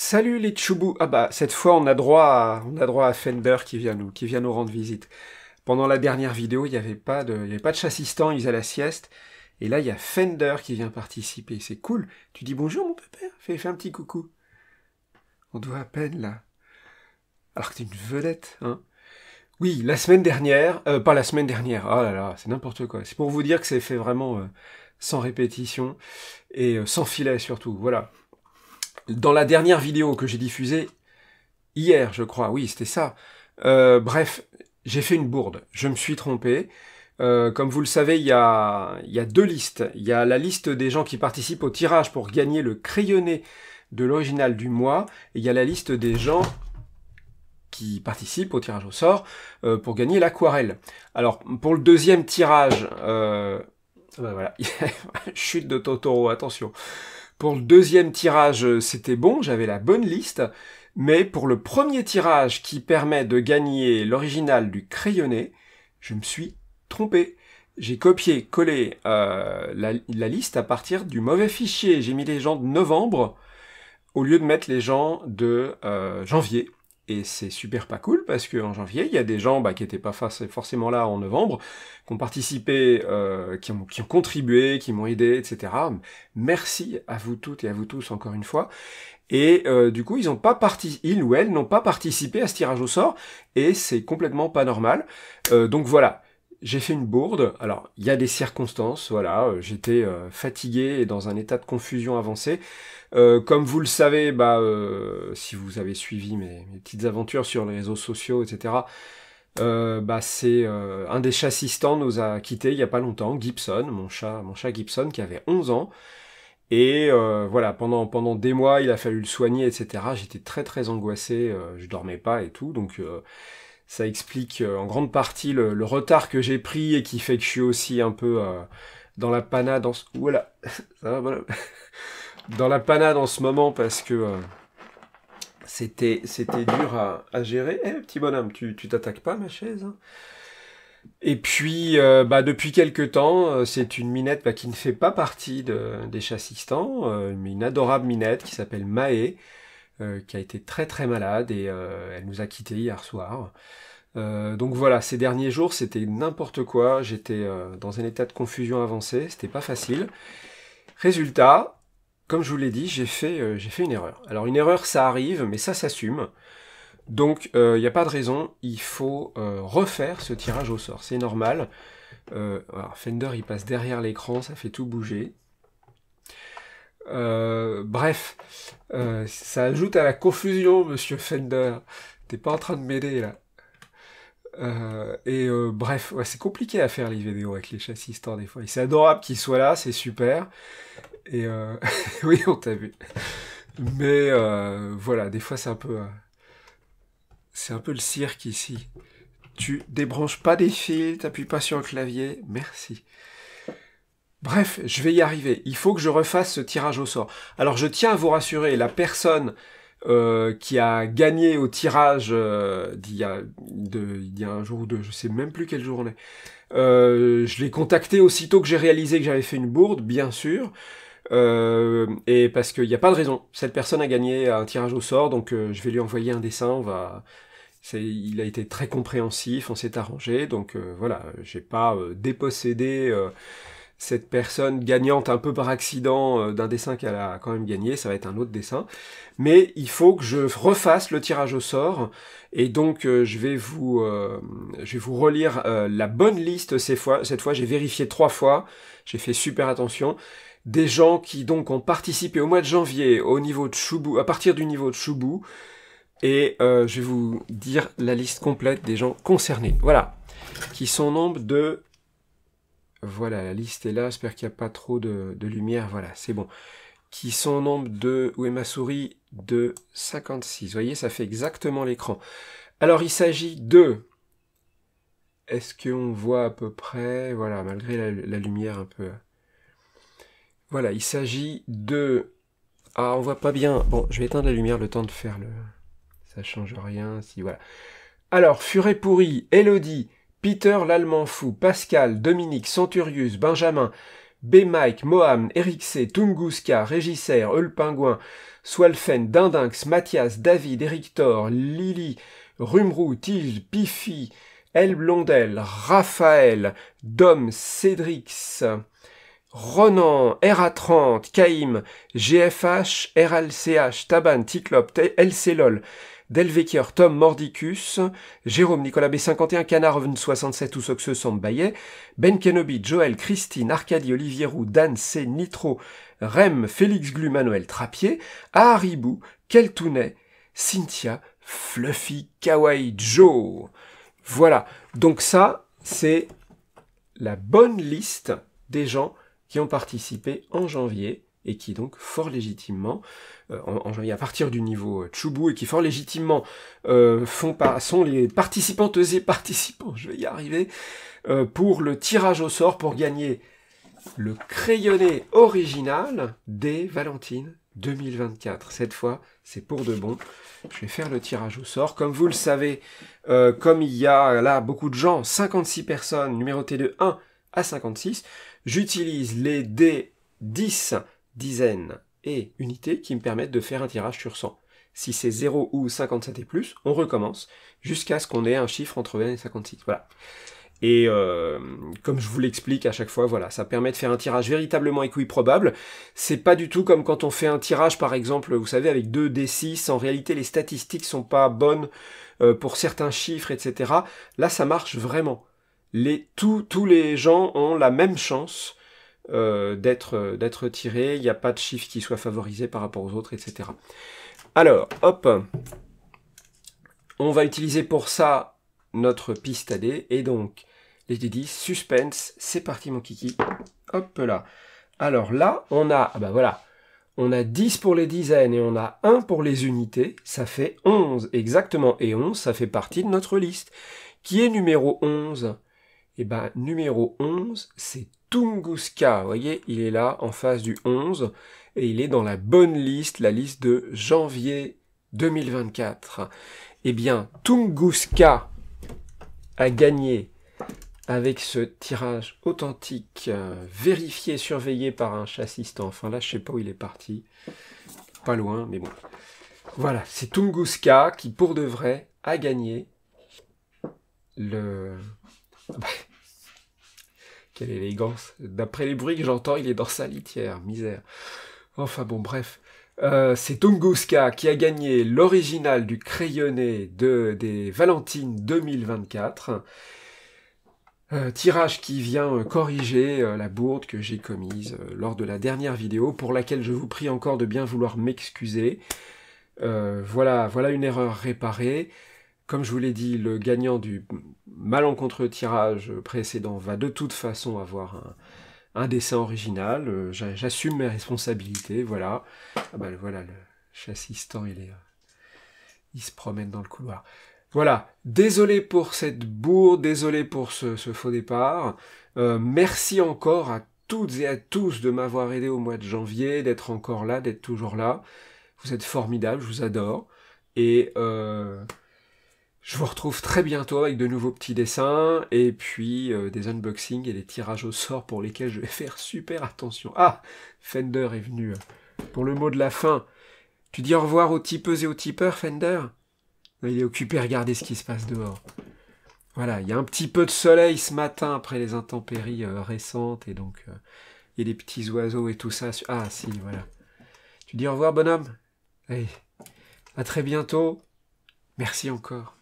Salut les tchoubous. Ah bah cette fois on a droit à Fender qui vient nous rendre visite. Pendant la dernière vidéo, il y avait pas de chassistan, il faisait la sieste. Et là, il y a Fender qui vient participer. C'est cool. Tu dis bonjour mon pépère. Fais un petit coucou. On doit à peine là. Alors que t'es une vedette, hein. Oui, la semaine dernière, pas la semaine dernière. Oh là là, c'est n'importe quoi. C'est pour vous dire que c'est fait vraiment sans répétition et sans filet surtout. Voilà. Dans la dernière vidéo que j'ai diffusée, hier, je crois, oui, c'était ça. Bref, j'ai fait une bourde. Je me suis trompé. Comme vous le savez, il y a deux listes. Il y a la liste des gens qui participent au tirage pour gagner le crayonné de l'original du mois. Et il y a la liste des gens qui participent au tirage au sort pour gagner l'aquarelle. Alors, pour le deuxième tirage... voilà, chute de Totoro, attention. Pour le deuxième tirage, c'était bon, j'avais la bonne liste, mais pour le premier tirage qui permet de gagner l'original du crayonné, je me suis trompé. J'ai copié-collé la liste à partir du mauvais fichier. J'ai mis les gens de novembre au lieu de mettre les gens de janvier. Et c'est super pas cool parce qu'en janvier, il y a des gens qui n'étaient pas forcément là en novembre, qui ont participé, qui ont contribué, qui m'ont aidé, etc. Merci à vous toutes et à vous tous encore une fois. Et du coup, ils ou elles n'ont pas participé à ce tirage au sort, et c'est complètement pas normal. Donc voilà, j'ai fait une bourde. Alors, il y a des circonstances, voilà, j'étais fatigué et dans un état de confusion avancée. Comme vous le savez, si vous avez suivi mes petites aventures sur les réseaux sociaux, etc., c'est un des chassistants nous a quittés il y a pas longtemps, Gibson, mon chat Gibson qui avait 11 ans. Et voilà, pendant des mois, il a fallu le soigner, etc. J'étais très très angoissé, je dormais pas et tout, donc ça explique en grande partie le retard que j'ai pris et qui fait que je suis aussi un peu dans la panade en ce... Voilà, ça va, voilà. Dans la panade en ce moment parce que c'était dur à gérer. Eh, petit bonhomme, tu t'attaques pas à ma chaise, hein. Et puis, depuis quelques temps, c'est une minette qui ne fait pas partie des chassistants, mais une adorable minette qui s'appelle Maë, qui a été très très malade et elle nous a quittés hier soir. Donc voilà, ces derniers jours, c'était n'importe quoi. J'étais dans un état de confusion avancée, c'était pas facile. Résultat, comme je vous l'ai dit, j'ai fait une erreur. Alors une erreur, ça arrive, mais ça s'assume. Donc il n'y a pas de raison, il faut refaire ce tirage au sort. C'est normal. Alors Fender, il passe derrière l'écran, ça fait tout bouger. Bref, ça ajoute à la confusion, monsieur Fender. T'es pas en train de m'aider là. Bref, ouais, c'est compliqué à faire les vidéos avec les chassistants des fois. Et c'est adorable qu'ils soient là, c'est super. Et oui, on t'a vu. Mais voilà, des fois c'est un peu le cirque ici. Tu débranches pas des fils, t'appuies pas sur le clavier, merci. Bref, je vais y arriver. Il faut que je refasse ce tirage au sort. Alors je tiens à vous rassurer, la personne qui a gagné au tirage d'il y a un jour ou deux, je sais même plus quel jour on est. Je l'ai contacté aussitôt que j'ai réalisé que j'avais fait une bourde, bien sûr. Et parce qu'il n'y a pas de raison. Cette personne a gagné un tirage au sort, donc je vais lui envoyer un dessin. Il a été très compréhensif, on s'est arrangé, donc voilà, j'ai pas dépossédé cette personne gagnante un peu par accident d'un dessin qu'elle a quand même gagné, ça va être un autre dessin. Mais il faut que je refasse le tirage au sort, et donc je vais vous relire la bonne liste cette fois j'ai vérifié 3 fois, j'ai fait super attention. Des gens qui donc ont participé au mois de janvier au niveau de Choubou, à partir du niveau de Choubou, et je vais vous dire la liste complète des gens concernés. Voilà, qui sont au nombre de... Voilà, la liste est là, j'espère qu'il n'y a pas trop de lumière, voilà, c'est bon. Qui sont au nombre de... Où est ma souris? De 56, vous voyez, ça fait exactement l'écran. Alors, il s'agit de... Est-ce qu'on voit à peu près... Voilà, malgré la lumière un peu... Voilà, il s'agit de... Ah, on voit pas bien. Bon, je vais éteindre la lumière le temps de faire le... Ça change rien, si, voilà. Alors, Furet Pourri, Elodie, Peter l'Allemand Fou, Pascal, Dominique, Centurius, Benjamin, B-Mike, Moham, Eric C, Tunguska, Régisser, Eulpingouin, Swalfen, Dindinx, Mathias, David, Eric Thor, Lily, Rumrou, Tige, Piffy, El Blondel, Raphaël, Dom, Cédrix, Ronan, RA30, Caïm, GFH, RLCH, Taban, Ticlop, LCLOL, Delvecchio, Tom, Mordicus, Jérôme, Nicolas B51, Canard 67 ou Soxeux Sambaillet, Ben Kenobi, Joël, Christine, Arcadie, Olivier Roux, Dan C, Nitro, Rem, Félix Glu, Manuel Trappier, Aharibou, Keltounet, Cynthia, Fluffy, Kawaii, Joe. Voilà, donc ça, c'est la bonne liste des gens qui ont participé en janvier et qui donc fort légitimement, en janvier à partir du niveau Tchoubou, et qui fort légitimement sont les participantes et participants, je vais y arriver, pour le tirage au sort pour gagner le crayonné original des Valentines 2024. Cette fois, c'est pour de bon. Je vais faire le tirage au sort. Comme vous le savez, comme il y a là beaucoup de gens, 56 personnes numérotées de 1 à 56, j'utilise les dés 10, dizaines et unités qui me permettent de faire un tirage sur 100. Si c'est 0 ou 57 et plus, on recommence jusqu'à ce qu'on ait un chiffre entre 1 et 56. Voilà. Et comme je vous l'explique à chaque fois, voilà, ça permet de faire un tirage véritablement équiprobable. C'est pas du tout comme quand on fait un tirage, par exemple, vous savez, avec 2 D6, en réalité les statistiques sont pas bonnes pour certains chiffres, etc. Là, ça marche vraiment. Tous les gens ont la même chance d'être tirés, il n'y a pas de chiffre qui soit favorisé par rapport aux autres, etc. Alors, hop, on va utiliser pour ça notre piste à dés, et donc, les dés 10, suspense, c'est parti mon kiki, hop là. Alors là, on a, ah bah voilà, on a 10 pour les dizaines et on a 1 pour les unités, ça fait 11, exactement, et 11, ça fait partie de notre liste. Qui est numéro 11 ? Eh ben, numéro 11, c'est Tunguska, vous voyez, il est là, en face du 11, et il est dans la bonne liste, la liste de janvier 2024. Eh bien, Tunguska a gagné avec ce tirage authentique, vérifié, surveillé par un chassistant. Enfin là, je sais pas où il est parti, pas loin, mais bon. Voilà, c'est Tunguska qui, pour de vrai, a gagné le... Quelle élégance. D'après les bruits que j'entends, il est dans sa litière. Misère. Enfin bon, bref. C'est Tunguska qui a gagné l'original du crayonné des Valentines 2024. Tirage qui vient corriger la bourde que j'ai commise lors de la dernière vidéo, pour laquelle je vous prie encore de bien vouloir m'excuser. Voilà une erreur réparée. Comme je vous l'ai dit, le gagnant du malencontreux tirage précédent va de toute façon avoir un dessin original. J'assume mes responsabilités, voilà. Ah bah voilà, le chassistant, il se promène dans le couloir. Voilà, désolé pour cette bourde, désolé pour ce faux départ. Merci encore à toutes et à tous de m'avoir aidé au mois de janvier, d'être encore là, d'être toujours là. Vous êtes formidables, je vous adore. Et je vous retrouve très bientôt avec de nouveaux petits dessins, et puis des unboxings et des tirages au sort pour lesquels je vais faire super attention. Ah, Fender est venu pour le mot de la fin. Tu dis au revoir aux tipeuses et aux tipeurs, Fender ? Il est occupé à regarder ce qui se passe dehors. Voilà, il y a un petit peu de soleil ce matin après les intempéries récentes, et donc il y a des petits oiseaux et tout ça. Ah si, voilà. Tu dis au revoir, bonhomme ? Allez, à très bientôt. Merci encore.